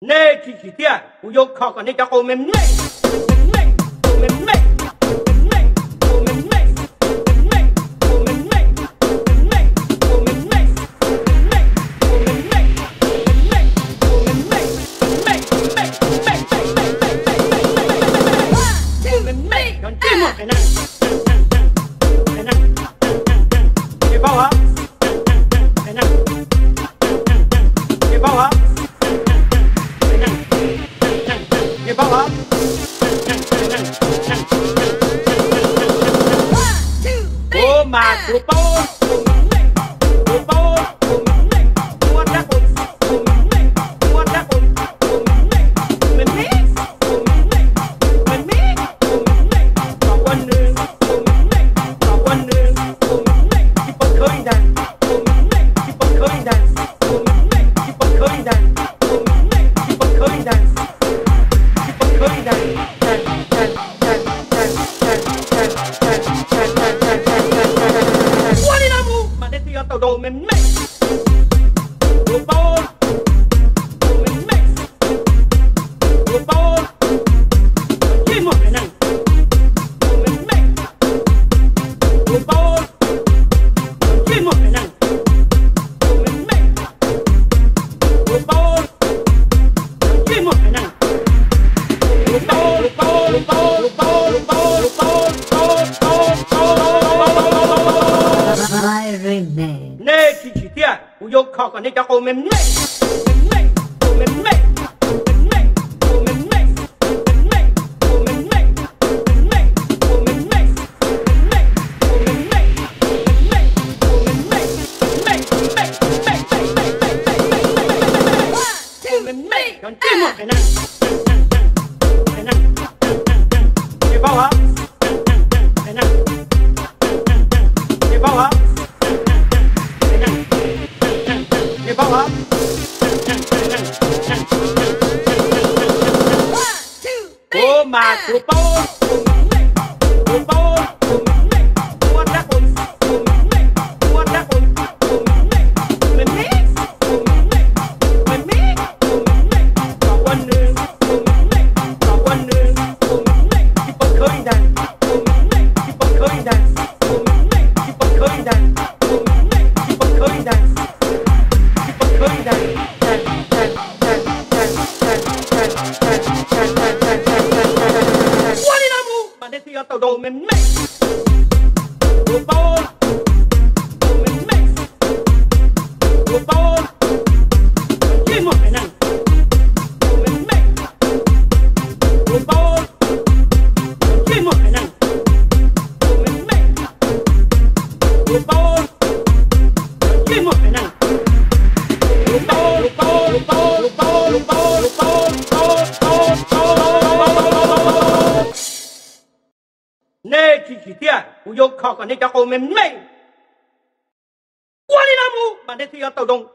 那几天我又考个那叫我们妹，我们妹，我们妹，我们妹，我们妹，我们妹，我们妹，我们妹，我们妹，我们妹，我们妹，我们妹，我们妹，让这么很难，很难，你帮我，很难，你帮我。你帮我。我马祖包，我们妹，我包，我们妹，我打工，我们妹，我打工，我们妹，我们妹，我们妹，我们妹，我们妹，搞วันหนึ่ง我们妹，搞วันหนึ่ง我们妹，ที่ปนเคยดัน我们妹，ที่ปนเคยดัน我们妹，ที่ปนเคยดัน我们妹，ที่ปนเคยดัน我们妹，我包，我们妹，我包，这么很难，我们妹，我包，这么很难，我们妹，我包，这么很难，我包，我包，我包，我包，我包，我包，那几天我又考个那叫我们妹，我们妹，我们妹，我们妹，我们妹，我们妹，我们妹，我们妹，我们妹，我们妹，我们妹，我们妹，我们妹，让这么很难，很难，你帮我，很难，你帮我。你帮我。我马祖包，我们妹，我包，我们妹，我打工，我们妹，我打工，我们妹，我们妹，我们妹，我们妹，我们妹，搞วันหนึ่ง我们妹，搞วันหนึ่ง我们妹，ที่ปนเคยดัน我们妹，ที่ปนเคยดัน我们妹，ที่ปนเคยดัน我们妹，ที่ปนเคยดัน我们妹，我包，我们妹，我包，这么很难，我们妹，我包，这么很难，我们妹，我包，这么很难，我包，我包，我包，我包，我包，我包。那几天我又考个那叫我们妹，我的老母把那天要抖动。